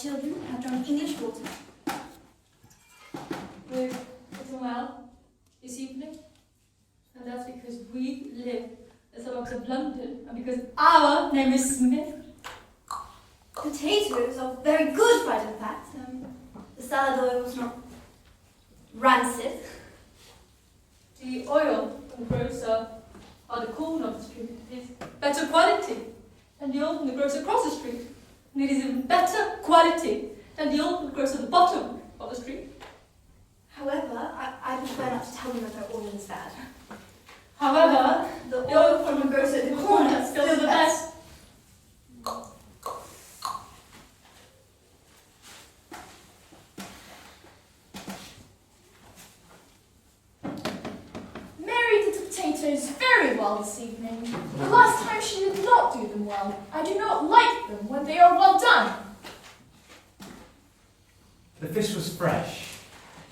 children have drunk English water. We've eaten well this evening, and that's because we live in the suburbs of London, and because our name is Smith. Potatoes are very good fried, in fact. The salad oil was not rancid. The oil from the grocer on the corner of the street is better quality than the oil from the grocer across the street. And it is even better quality than the oil from the grocer at the bottom of the street. However, I prefer not to tell them that their oil is bad. However, the oil from the grocer at the corner is still the best. Mary did the potatoes very well this evening. The last time she did not do them well. I do not like them when they are well done. The fish was fresh.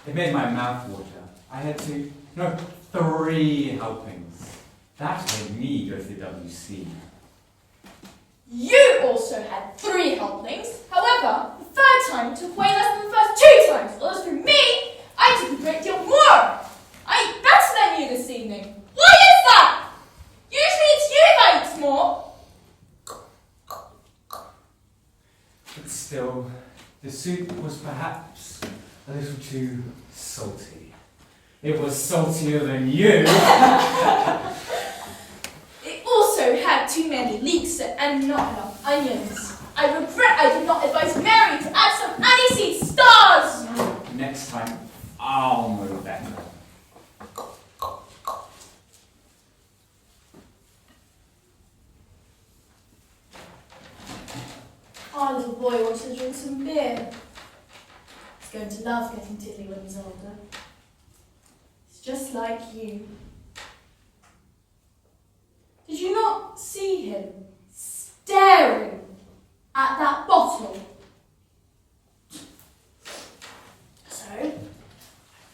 It made my mouth water. I had 3 helpings. That made me go to the WC. You also had 3 helpings. However, the third time took way less than the first 2 times. Well, as for me, I did a great deal more. I ate better than you this evening. Why is that? Usually it's you that eats more. But still, the soup was perhaps a little too salty. It was saltier than you. It also had too many leeks and not enough onions. I regret I did not advise Mary to add some aniseed stars. Next time, I'll know better. Our little boy wants to drink some beer. He's going to love getting tiddly when he's older. He's just like you. Did you not see him staring at that bottle? So, I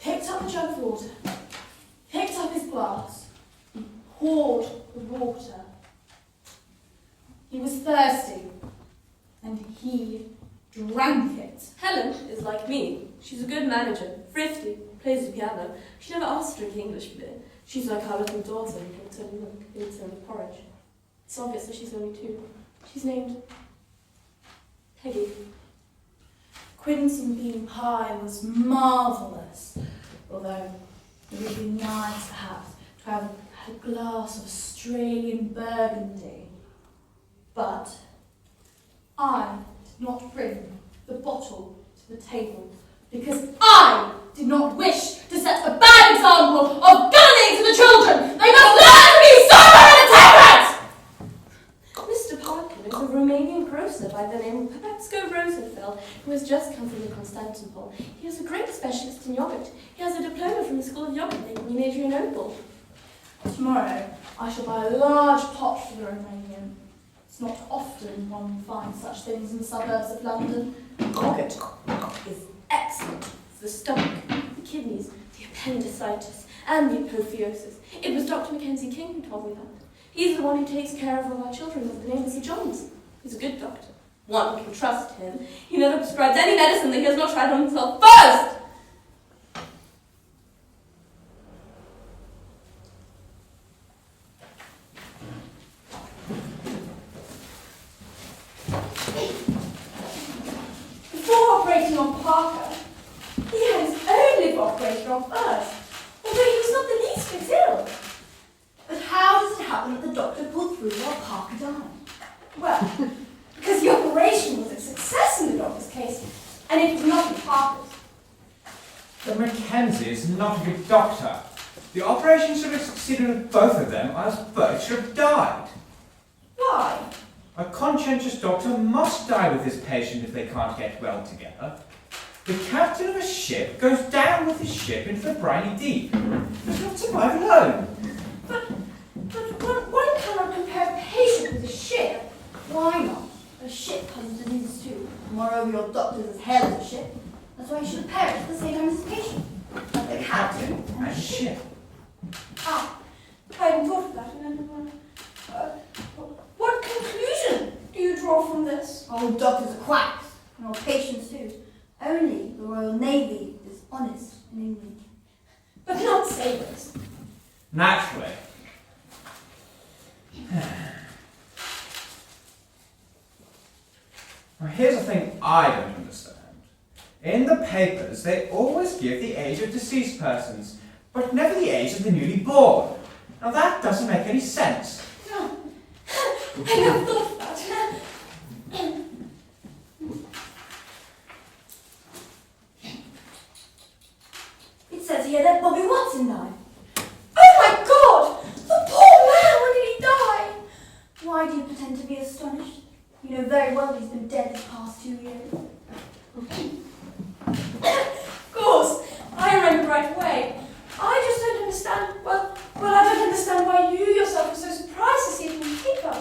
picked up a jug of water, picked up his glass, and poured the water. He was thirsty, and he drank it. Helen is like me. She's a good manager, thrifty, plays the piano. She never asks to drink English beer. She's like our little daughter who drinks only milk, eats only porridge. It's obvious that she's only 2. She's named Peggy. Quince and bean pie was marvellous, although it would be nice, perhaps, to have had a glass of Australian burgundy. But I did not bring the bottle to the table because I did not wish to set a bad example of gunning to the children. They must learn to be sober and temperate! Mr. Parkin is a Romanian grocer by the name of Pepetsko Rosenfeld, who has just come from Constantinople. He is a great specialist in yogurt. He has a diploma from the School of Yogurt making in Adrianople. Tomorrow I shall buy a large pot for the Romanian. It's not often one finds such things in the suburbs of London. Yogurt is excellent for the stomach, the kidneys, the appendicitis, and the apotheosis. It was Dr. Mackenzie King who told me that. He's the one who takes care of all our children with the name of Sir John's. He's a good doctor. One can trust him. He never prescribes any medicine that he has not tried on himself first. Before operating on Parker, he had his own liver operated on first, although he was not the least bit ill. But how does it happen that the doctor pulled through while Parker died? Well, because the operation was a success in the doctor's case, and it was not in Parker's. But Mackenzie is not a good doctor. The operation should have succeeded with both of them, or else both should have died. Why? A conscientious doctor must die with his patient if they can't get well together. The captain of a ship goes down with his ship into the briny deep. Does not survive alone. But one cannot compare a patient with a ship. Why not? A ship has diseases too. Moreover, your doctor's as hell as a ship. That's why he should have perished at the same time as his patient. Like the captain And a ship. Ah, I hadn't thought of that. What conclusion do you draw from this? Oh, doctors are quacks. And our patients too. Only the Royal Navy is honest in England. But not sailors. Naturally. Now, here's the thing I don't understand. In the papers, they always give the age of deceased persons, but never the age of the newly born. Now, that doesn't make any sense. No. I never thought of that. It says here that Bobby Watson died. Oh my God! The poor man! When did he die? Why do you pretend to be astonished? You know very well he's been dead the past 2 years. Of course, I remember right away. I just don't understand. Well, I don't understand why you yourself were so surprised to see it in the paper.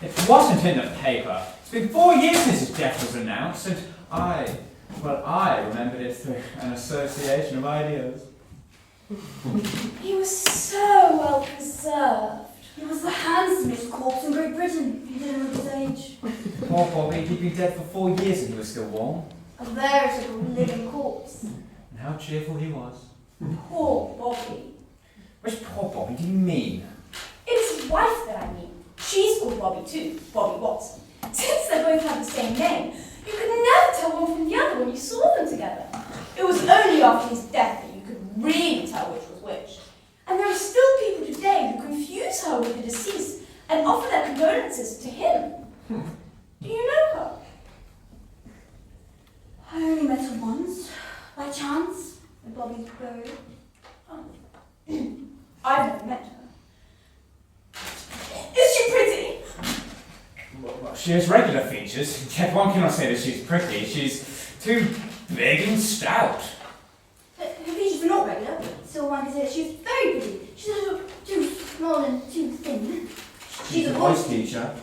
It wasn't in the paper. It's been 4 years since his death was announced, and I remembered it through an association of ideas. He was so well preserved. He was the handsomest corpse in Great Britain, if you didn't know his age. Poor Bobby, he'd been dead for 4 years and he was still warm. A veritable living corpse. And how cheerful he was. Poor Bobby. Which poor Bobby do you mean? It's his wife that I mean. She's called Bobby too, Bobby Watson. Since they both have the same name, you could never tell one from the other when you saw them together. It was only after his death that you could really tell which was which. And there are still people today who confuse her with the deceased and offer their condolences to him. Do you know her? I only met her once, by chance, when Bobby's buried. I've never met her. Is she pretty? Well, she has regular features, yet one cannot say that she's pretty. She's too big and stout. Her features were not regular, so one can say that she's very pretty. She's a little too small and too thin. She's a voice teacher.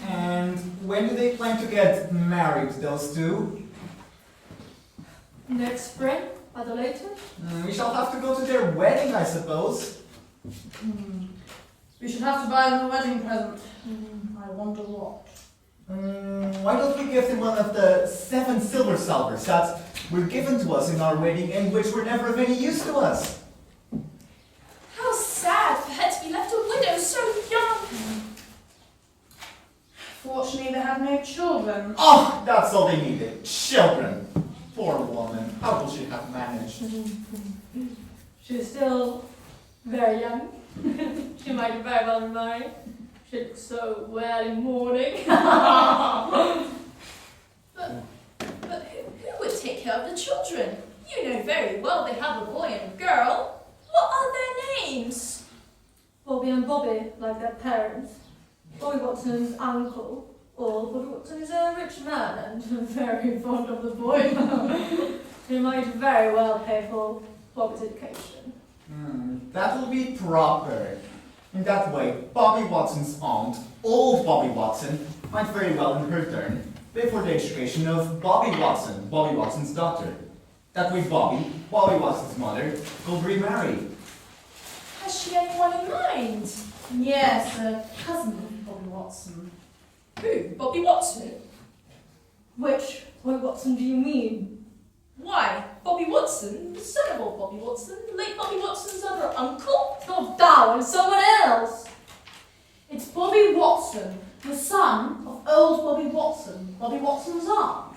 And when do they plan to get married, those two? Next spring, at the latest. We shall have to go to their wedding, I suppose. We should have to buy them a wedding present. I wonder what. Why don't we give them one of the 7 silver salvers that were given to us in our wedding and which were never of any use to us? How sad for her to be left a widow so young. Fortunately, they had no children. Oh, that's all they needed. Children. Poor woman. How will she have managed? She's still very young. She might very well marry. She looks so well in mourning. But who would take care of the children? You know very well they have a boy and a girl. What are their names? Bobby and Bobby, like their parents. Bobby Watson's uncle. Or Bobby Watson is a rich man and very fond of the boy. He might very well pay for Bobby's education. That will be proper. In that way, Bobby Watson's aunt, old Bobby Watson, might very well in her turn pay for the education of Bobby Watson, Bobby Watson's daughter. That way Bobby Watson's mother, will remarry. Has she anyone in mind? Yes, a cousin of Bobby Watson. Who? Bobby Watson? Which Bobby Watson do you mean? Why, Bobby Watson, the son of old Bobby Watson, late Bobby Watson's other uncle? Not thou and someone else. It's Bobby Watson, the son of old Bobby Watson, Bobby Watson's aunt.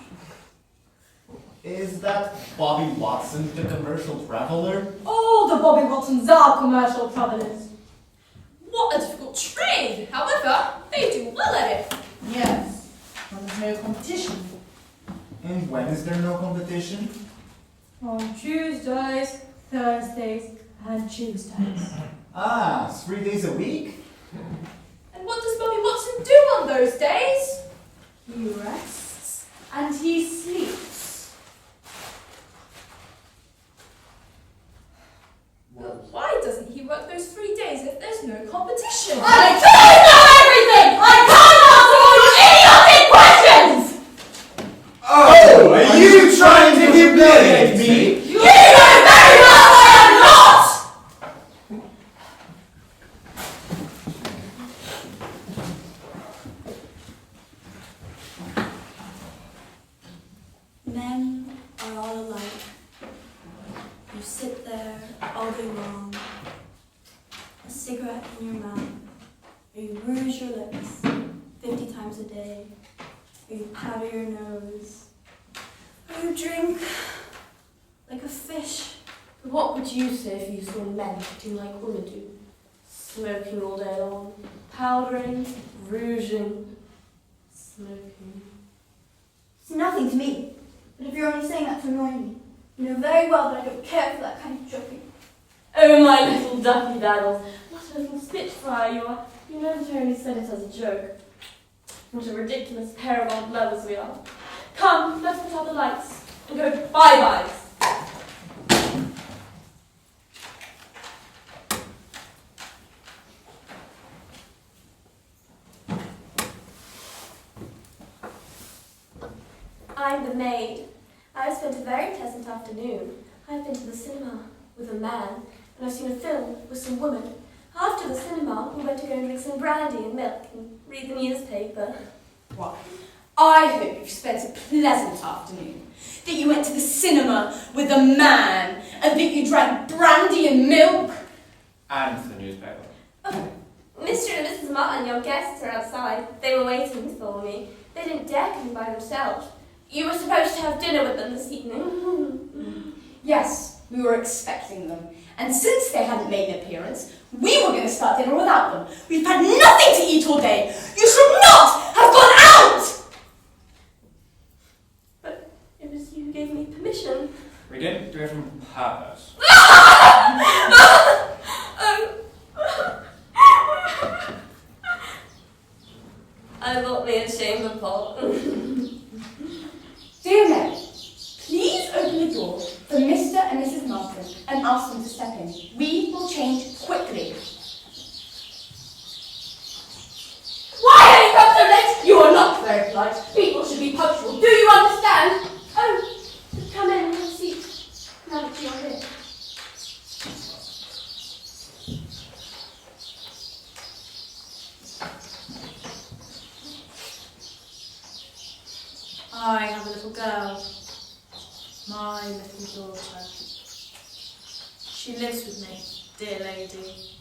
Is that Bobby Watson, the commercial traveler? All the Bobby Watsons are commercial travellers. What a difficult trade! However, they do well at it. Yes, when there's no competition. And when is there no competition? On Tuesdays, Thursdays, and Tuesdays. 3 days a week? And what does Bobby Watson do on those days? He rests and he sleeps. But why doesn't he work those 3 days if there's no competition? I don't know everything! I can't answer all your idiotic questions! rouge your lips 50 times a day, or you powder your nose, or you drink like a fish. But what would you say if you saw men acting like women do? Smoking all day long, powdering, rouging, smoking. It's nothing to me, but if you're only saying that to annoy me, you know very well that I don't care for that kind of joking. Oh, my little ducky daddles, what a little spitfire you are. You never only said it as a joke. What a ridiculous pair of old lovers we are. Come, let's put out the lights and go bye-byes. I'm the maid. I've spent a very pleasant afternoon. I've been to the cinema with a man, and I've seen a film with some woman. After the cinema, we went to go and drink some brandy and milk and read the newspaper. Why, I hope you've spent a pleasant afternoon. That you went to the cinema with a man, and that you drank brandy and milk. And the newspaper. Oh, Mr. and Mrs. Martin, your guests are outside. They were waiting for me. They didn't dare come by themselves. You were supposed to have dinner with them this evening. Yes, we were expecting them. And since they hadn't made an appearance, we were going to start dinner without them. We've had nothing to eat all day. You should not have gone out! But it was you who gave me permission. We didn't do it on purpose. I bought me a chamber pot. Dear Mary, please open the door for Mr. and Mrs. Martin and ask them to step in. We will change quickly. Why have you come so late? You are not very polite. People should be punctual. Do you understand? Oh, come in and have a seat. Now that you're here. I have a little girl, my little daughter. She lives with me, dear lady.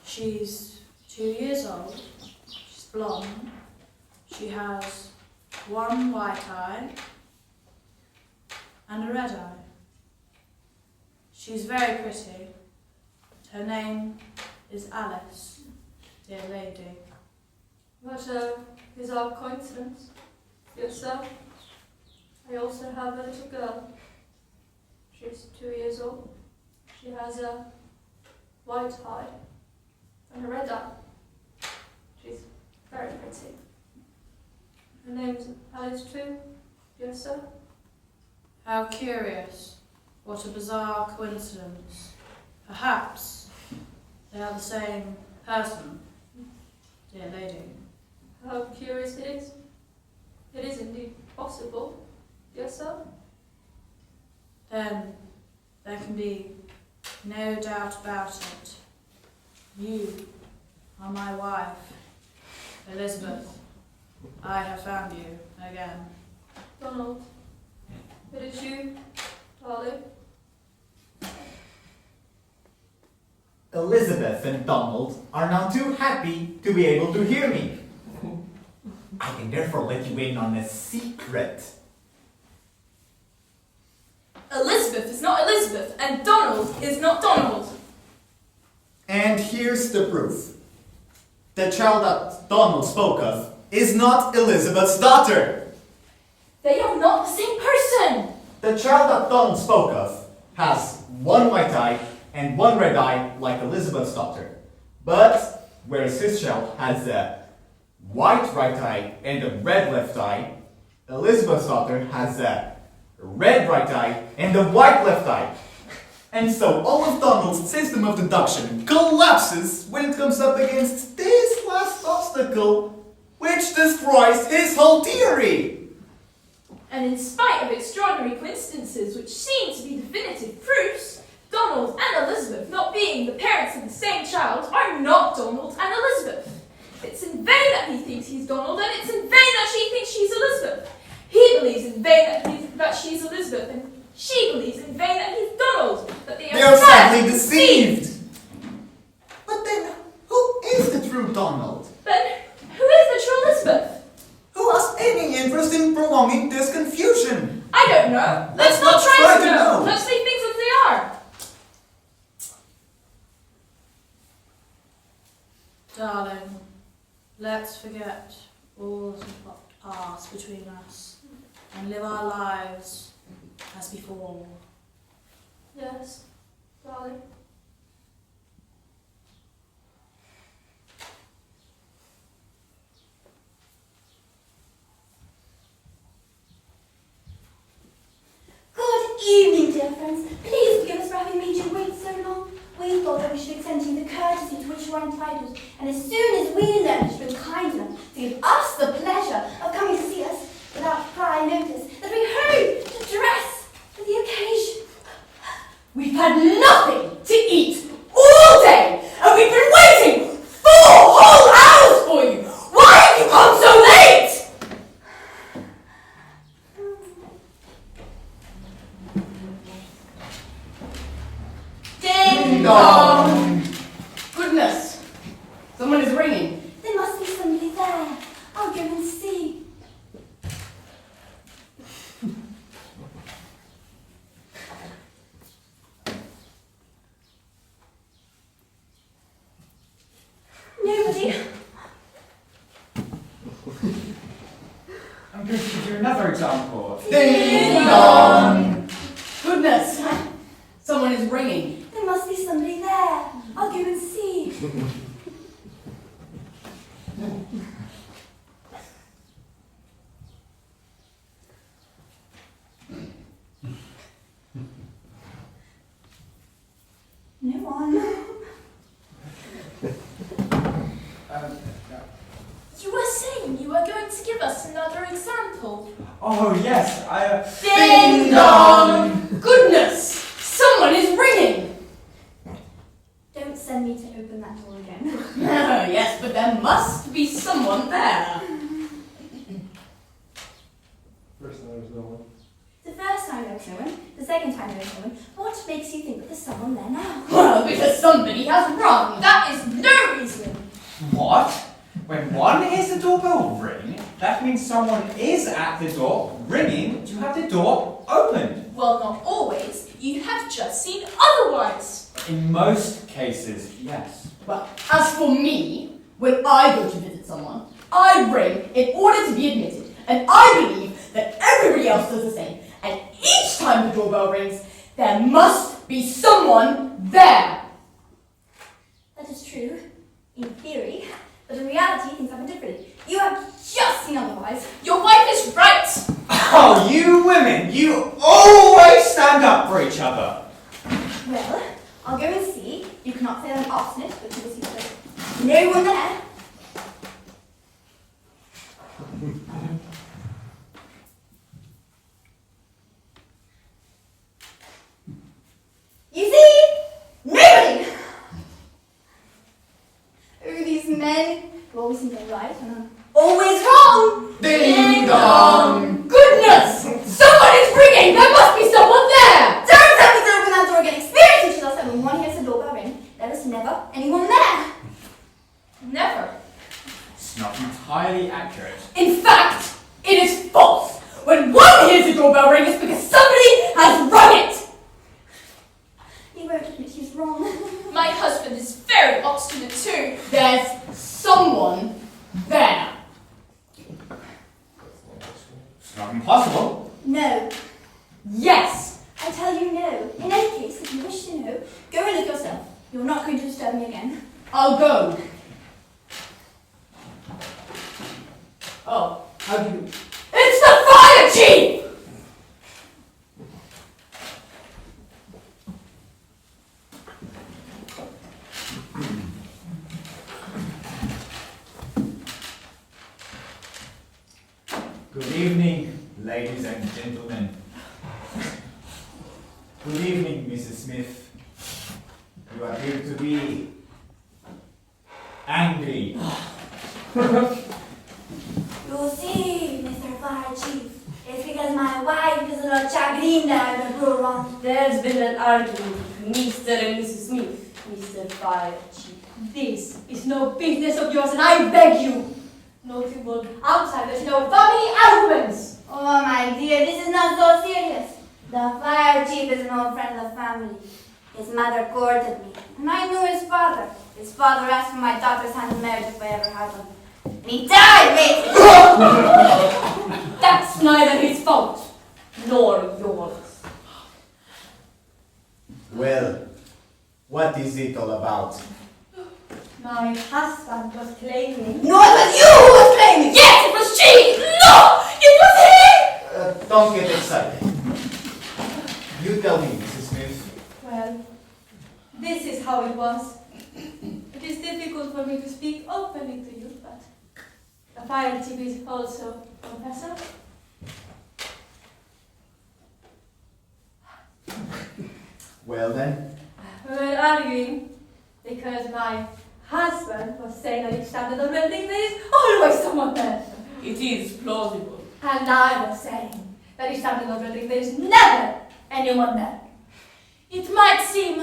She's 2 years old, she's blonde, she has one white eye and a red eye. She's very pretty. Her name is Alice, dear lady. What a bizarre coincidence. Yourself? I also have a little girl. She's 2 years old. She has a white eye and a red eye. She's very pretty. Her name's Alice too. Yourself? How curious. What a bizarre coincidence. Perhaps they are the same person, dear lady. How curious it is. It is indeed possible. Yourself? Then there can be no doubt about it. You are my wife, Elizabeth. I have found you again. Donald, it is you, darling. Elizabeth and Donald are now too happy to be able to hear me. I can therefore let you in on a secret. Elizabeth is not Elizabeth, and Donald is not Donald. And here's the proof. The child that Donald spoke of is not Elizabeth's daughter. They are not the same person. The child that Donald spoke of has one white eye and one red eye like Elizabeth's daughter. But whereas his child has a white right eye and a red left eye, Elizabeth's daughter has a red right eye and a white left eye. And so all of Donald's system of deduction collapses when it comes up against this last obstacle, which destroys his whole theory. And in spite of extraordinary coincidences which seem to be definitive proofs, Donald and Elizabeth, not being the parents of the same child, are not Donald and Elizabeth. It's in vain that he thinks he's Donald, and it's in vain that she thinks she's Elizabeth. He believes in vain that she's Elizabeth, and she believes in vain that he's Donald. But they are sadly deceived. But then, who is the through Donald. But who is the true Elizabeth? Who has any interest in prolonging this confusion? I don't know. Let's not try to know. Let's leave things as they are. Darling, let's forget all that has passed between us and live our lives as before. Yes, darling. Good evening, dear friends. Please forgive us for having made you wait so long. We thought that we should extend to you the courtesy to which you are entitled, and as soon as we learned that you've been kind enough to give us the pleasure of coming to see us without prior notice, that we hurried to dress for the occasion. We've had nothing to eat all day, and we've been waiting 4 whole hours for you. Why have you come so late? Ding dong! Goodness, someone is ringing. There must be somebody there. I'll go and see. Nobody. I'm going to give you another example. Ding dong! Goodness, someone is ringing. There must be somebody there. I'll go and see. No one. You were saying you were going to give us another example. Oh, yes, Ding dong! Goodness, someone is ringing. Don't send me to open that door again. Yes, but there must be someone there. First time there was no one. The first time there was no one, the second time there was no one. What makes you think that there's someone there now? Well, because somebody has rung. That is no reason. What? When one hears the doorbell ring, that means someone is at the door ringing to have the door opened. Well, not always. You have just seen otherwise. In most cases, yes. Well, as for me, when I go to visit someone, I ring in order to be admitted, and I believe that everybody else does the same. And each time the doorbell rings, there must be someone there. That is true, in theory, but in reality things happen differently. You have just seen otherwise. Your wife is right. Oh, you women, you always stand up for each other. Well, I'll go and see. You cannot say I'm obstinate, but you will see so. No one there. You see? Nobody! Oh, these men who always seem to be right and I'm always wrong! Ding dong! Goodness! Someone is ringing! There must be someone there! Don't tell me to open that door again! Experience teaches us that when one hears the doorbell ring, there is never anyone there! Never. It's not entirely accurate. In fact, it is false! When one hears the doorbell ring, it's because somebody has rung it! He won't admit he's wrong. My husband is very obstinate too. There's someone there. It's not impossible. No. Yes! I tell you no. In any case, if you wish to know, go and look yourself. You're not going to disturb me again. I'll go. Oh, how do you... It's the fire chief! Good evening, ladies and gentlemen. Good evening, Mrs. Smith. You appear to be angry. You see, Mr. Fire Chief, it's because my wife is a little chagrined that I've been wrong. There's been an argument between Mr. and Mrs. Smith, Mr. Fire Chief. This is no business of yours, and I beg you not to involve outsiders in our family arguments. Oh, my dear, this is not so serious. The fire chief is an old friend of the family. His mother courted me, and I knew his father. His father asked for my daughter's hand in marriage if I ever had one. And he died waiting. That's neither his fault nor yours. Well, what is it all about? My husband was claiming. No, it was you who was claiming. Yes, it was she! No! It was he! Don't get excited. You tell me, Mrs. Smith. Well, this is how it was. It is difficult for me to speak openly to you, but the fire chief is also a professor. Well then, We were arguing because my husband was saying that each time the doorbell rings, there is always someone there. It is plausible. And I was saying that each time the doorbell rings, there is never anyone there. It might seem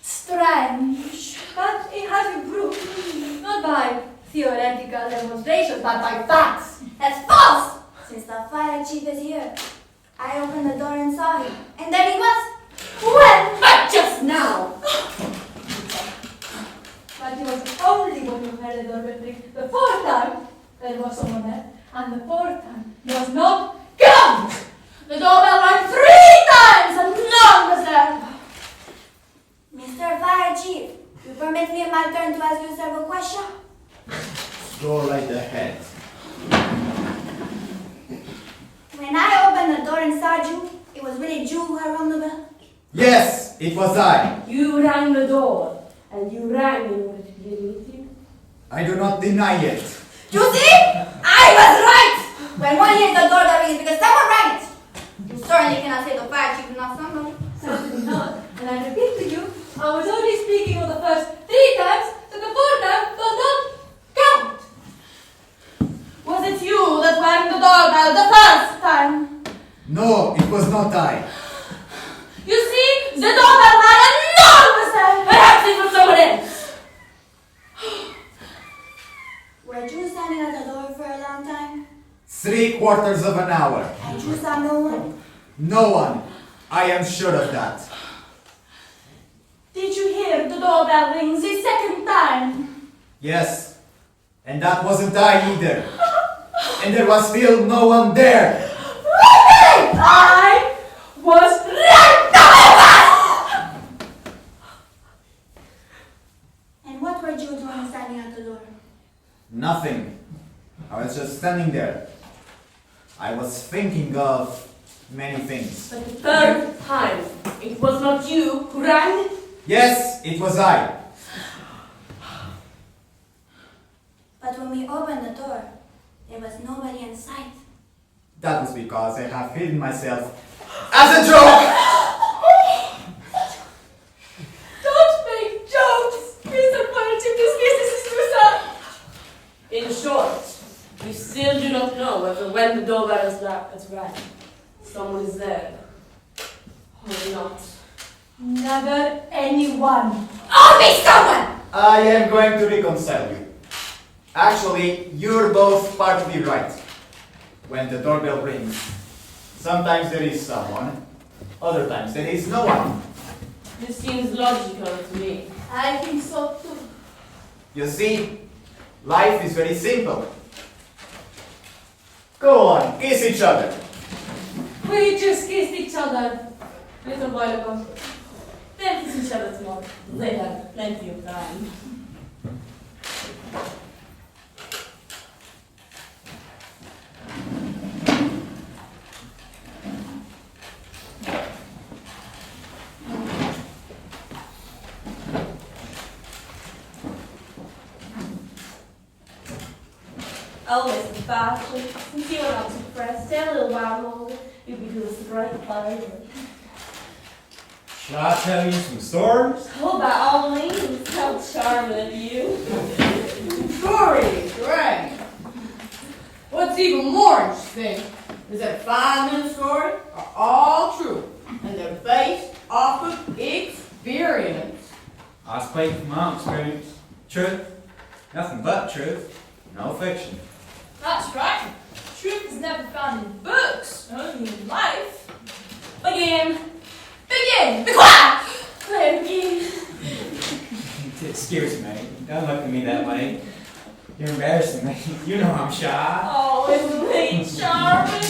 strange, but it has been proved, not by theoretical demonstrations, but by facts. That's false. Since the fire chief is here, I opened the door and saw him, and there he was. Well, But just now! but he was only when you heard the doorbell ring the fourth time there was someone there, and the fourth time there was not count. The doorbell rang 3 times and none was there. Mr. Fire Chief, you permit me in my turn to ask you several questions? go right ahead. When I opened the door and saw you, it was really you who had rung the bell? Yes, it was I. You rang the door, and you rang in order to be admitted. I do not deny it. You see? I was right! When one hears the door that rings because someone rang it. You certainly cannot say the fire chief is not somebody. Certainly not. And I repeat to you, I was only speaking of the first 3 times, so the fourth time does not count. Was it you that rang the doorbell the first time? No, it was not I. You see, the doorbell rang and no one was there. Perhaps it was someone else. Were you standing at the door for a long time? 3/4 of an hour. And you saw no one? No one. I am sure of that. Did you hear the doorbell ring the second time? Yes. And that wasn't I either. And there was still no one there. I was right there! And what were you doing standing at the door? Nothing. I was just standing there. I was thinking of many things. But the third time, it was not you who rang. Yes, it was I. But when we opened the door, there was nobody in sight. That was because I have hidden myself as a joke! Don't make jokes! Mr. Fire Chief, this is suicide! In short, we still do not know whether when the doorbell is rang, someone is there or not. Never anyone. Always someone! I am going to reconcile you. Actually, you're both partly right. When the doorbell rings, sometimes there is someone, other times there is no one. This seems logical to me. I think so too. You see, life is very simple. Go on, kiss each other. We just kissed each other a little while ago. They'll kiss each other tomorrow. They have plenty of time. Oh, Mrs. Bartley, since you are not suppressed, stay a little while longer. You'll be doing us a great favour. Shall I tell you some stories? Oh, by all means, how charming of you. Story, great. What's even more interesting is that 5 minute stories are all true, and they're based off of experience. I speak from my experience. Truth. Nothing but truth. No fiction. That's right. Truth is never found in books, only in life. Begin. Begin. Be quiet. Claire, begin. Excuse me. Don't look at me that way. You're embarrassing me. You know I'm shy. Oh, isn't he charming?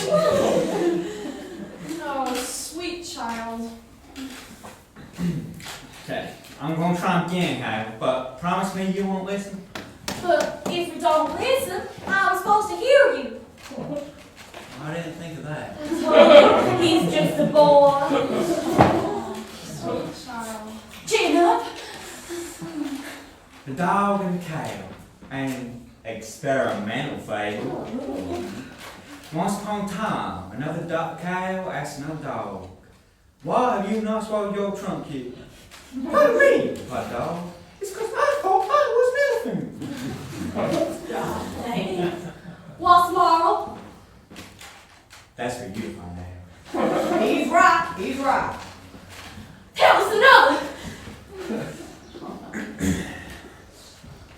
Oh, sweet child. Okay. I'm going to try again, Hal, but promise me you won't listen. But if you don't listen, I'm supposed to hear you. I didn't think of that. He's just a boy. Sweet child. Chin up. The dog and the cow. An experimental fable. Once upon a time, another cow asked another dog, "Why have you not swallowed your trunk yet?" "What do you mean?" replied the dog. "It's because I thought I was nothing." Hey, what's the moral? That's for you to find out. He's right. He's right. Tell us another.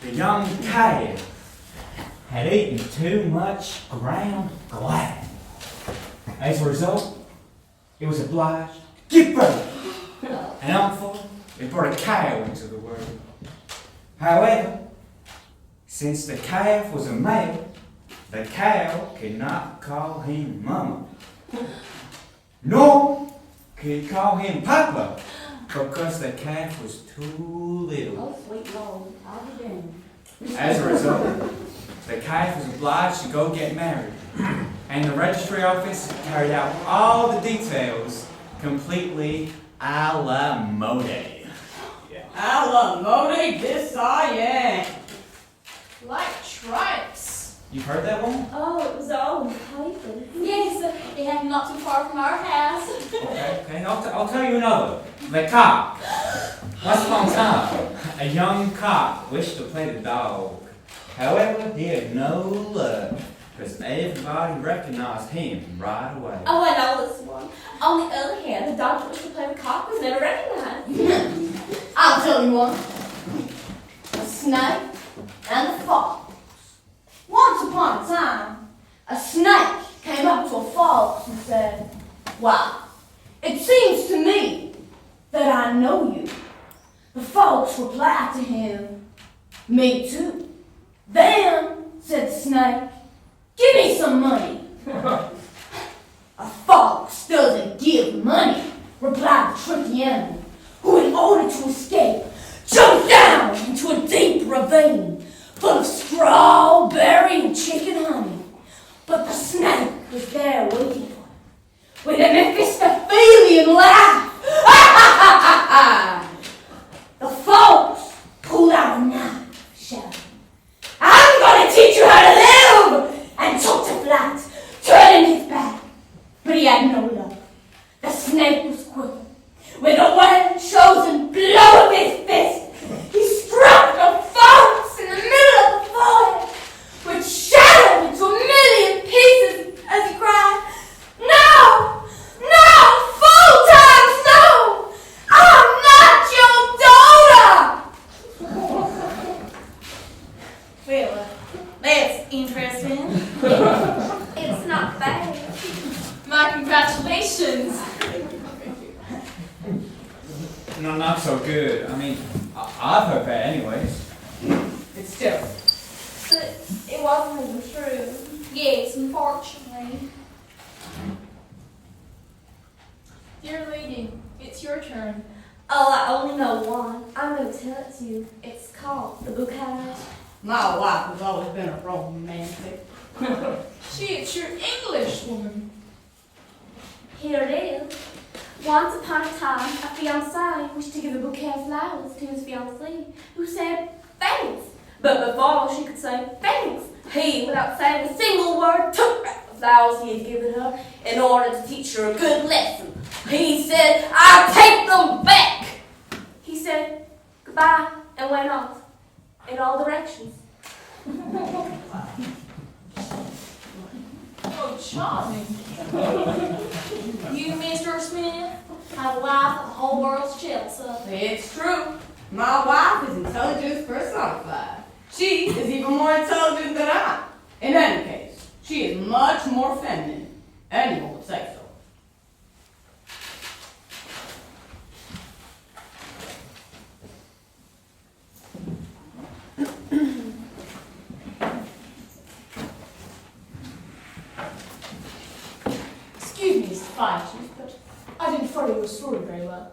The young calf had eaten too much ground glass. As a result, it was obliged to give birth. An uncle, it brought a cow into the world. However, since the calf was a male, the cow could not call him Mama, nor could it call him Papa, because the calf was too little. Oh, sweet Lord. I'll be damned. As a result, the calf was obliged to go get married, and the registry office carried out all the details completely a la mode. Yeah. Alamode, this I am. Like trikes. You've heard that one? Oh, it was all in the paper. Yes, it happened not too far from our house. Okay. I'll tell you another. The cock. Once upon a time, a young cock wished to play the dog. However, he had no luck, because everybody recognized him right away. Oh, I know this one. On the other hand, the dog that wished to play the cock was never recognized. I'll tell you one. The snake and the fox. Once upon a time, a snake came up to a fox and said, "Why, it seems to me that I know you." The fox replied to him, "Me too." "Then," said the snake, "give me some money." "A fox doesn't give money," replied the tricky animal, who in order to escape, jumped down into a deep ravine full of strawberry and chicken honey. But the snake was there waiting for him with a Mephistophelian laugh. The fox pulled out a knife, shouting, "I'm going to teach you how to live!" and took to flight, turning his back. But he had no luck. The snake was quick. With a well-chosen blow of his fist, he struck the fox in the middle of the forehead, which shattered into a million pieces as he cried, "No! No! Full times no! I'm not your daughter!" Well, that's interesting. It's not bad. My congratulations. No, not so good. I mean, I've heard that anyways. It's still. But it wasn't even true. Yes, unfortunately. Dear lady, it's your turn. Oh, I only know one. I'm going to tell it to you. It's called The Bouquet. My wife has always been a romantic. It's your English woman. Here it is. Once upon a time, a fiancé wished to give a bouquet of flowers to his fiancée, who said, "Thanks." But before she could say thanks, he, without saying a single word, took back the flowers he had given her in order to teach her a good lesson. He said, "I take them back." He said goodbye and went off in all directions. Oh, charming. You, Mr. Smith, have a wife that the whole world's jealous of. It's true. My wife is intelligence personified. She is even more intelligent than I. In any case, she is much more feminine. Anyone would say so. Excuse me, Mr. Fire Chief, but I didn't follow your story very well.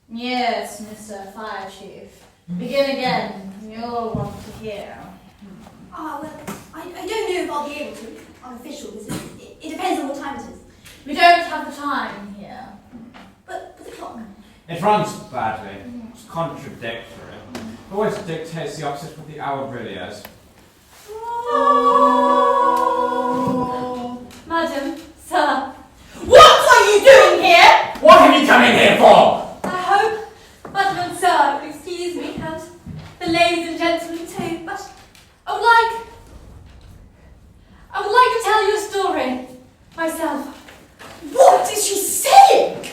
Yes, Mr. Fire Chief. Begin again. You'll want to hear. Well, I don't know if I'll be able to on official visits. It depends on what time it is. We don't have the time here. But the clock. It runs badly. It's contradictory. It always dictates the opposite of what the hour really is. Madam, sir, What are you doing here? What have you come in here for? I hope, Madam and sir, will excuse me, and the ladies and gentlemen too, but I would like to tell you a story myself. What is she saying?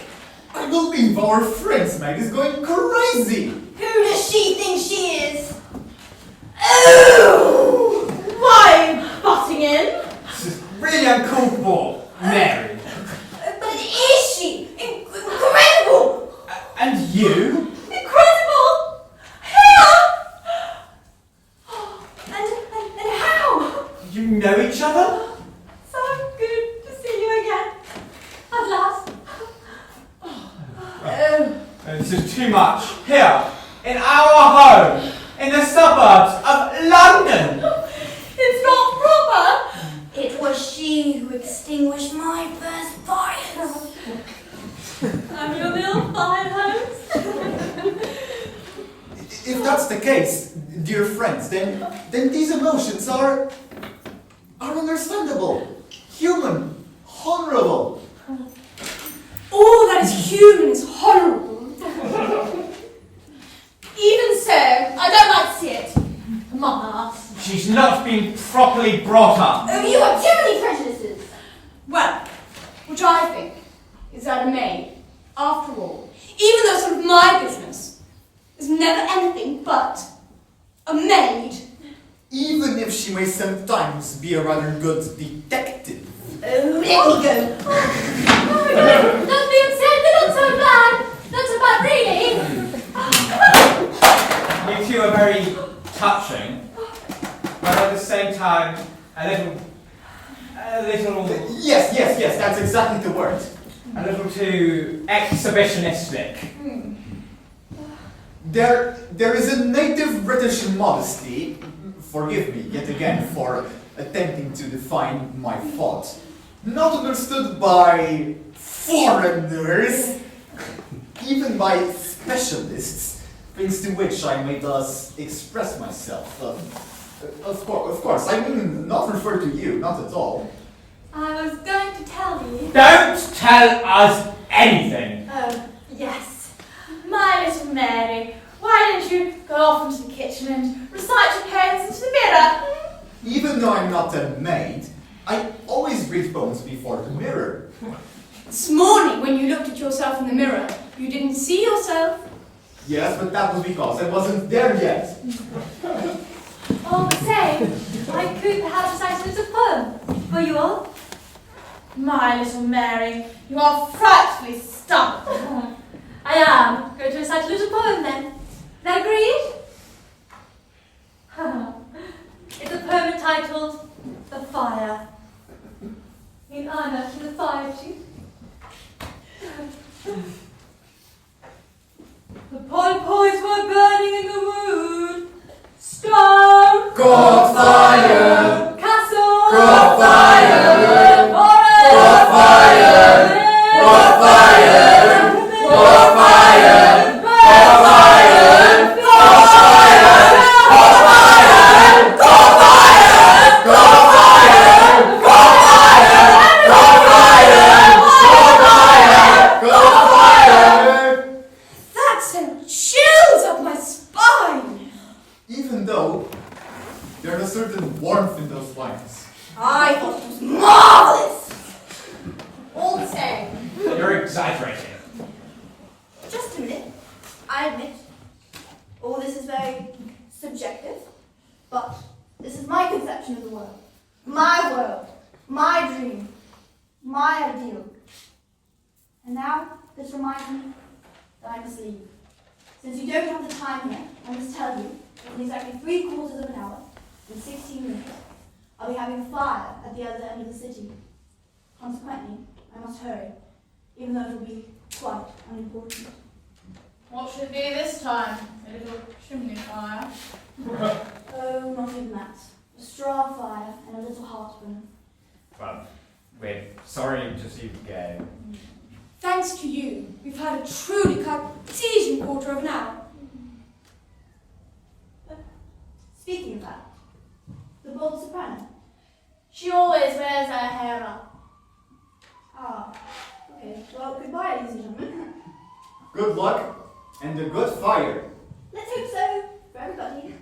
I believe our friend's Meg is going crazy. Who does she think she is? Oh! Why butting in? This is really uncalled for, Mary. But is she? Incredible! And you? Incredible! Here! And how? You know each other? So good to see you again. At last. This is too much. Here, in our home, in the suburbs of London. It's not proper. It was she who extinguished my first fire. I'm your little fire hose. If that's the case, dear friends, then these emotions are understandable, human, honorable. All that is human is horrible. Even so, I don't like to see it. Mama. She's not been properly brought up. Oh, you have too many prejudices. Well, which I think is that a maid, after all, even though sort of my business, is never anything but a maid. Even if she may sometimes be a rather good detective. Oh, let me go. Not being said, they're not so bad. Not so bad, really. You two are very touching, but at the same time, a little, Yes, that's exactly the word. a little too exhibitionistic. There is a native British modesty, forgive me yet again for attempting to define my thought, not understood by foreigners, even by specialists, things to which I may thus express myself. Of course, I mean not refer to you, not at all. I was going to tell you. Don't tell us anything. Oh, yes. My little Mary, why don't you go off into the kitchen and recite your poems into the mirror? Even though I'm not a maid, I always read poems before the mirror. This morning, when you looked at yourself in the mirror, you didn't see yourself. Yes, but that was because I wasn't there yet. All the same, I could perhaps recite a little poem for you all. My little Mary, you are frightfully stubborn. I am going to recite a little poem then. Is that agreed? It's a poem entitled The Fire, in honour to the fire chief. The poys were burning in the wood. Stone, Got fire! castle, Got fire! forest, Got fire! Got fire! Got fire! Got fire! Got fire! Got fire! Got fire! Got fire! Got fire! Got fire! Got fire! That sent chills up my spine. Even though there's a certain warmth in those lines. I thought it was marvelous. All the same. You're exaggerating. Just a minute. I admit. But this is my conception of the world, my dream, my ideal. And now this reminds me that I must leave. Since you don't have the time here, I must tell you that in exactly 3/4 of an hour, in 16 minutes, I'll be having a fire at the other end of the city. Consequently, I must hurry, even though it will be quite unimportant. What should it be this time? A little chimney fire? Oh, not even that. A straw fire and a little heartburn. Well, we're sorry to see you go. Thanks to you, we've had a truly Cartesian quarter of an hour. But speaking of that, the Bald Soprano. She always wears her hair up. Ah, okay. Well, goodbye, ladies and gentlemen. Good luck and a good fire. Let's hope so for everybody.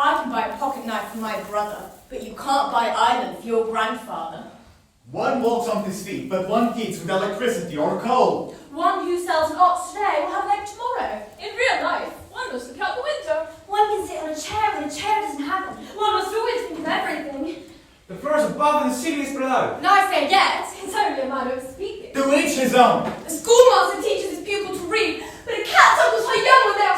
I can buy a pocket knife for my brother, but you can't buy iron for your grandfather. One walks on his feet, but one eats with electricity or coal. One who sells an ox today will have a leg tomorrow. In real life, one must look out the window. One can sit on a chair when a chair doesn't happen. One must always think of everything. The floor is above and the ceiling is below. And I say yes, it's only a matter of speaking. To each his own. A schoolmaster teaches his pupil to read, but a cat suckles her young when they're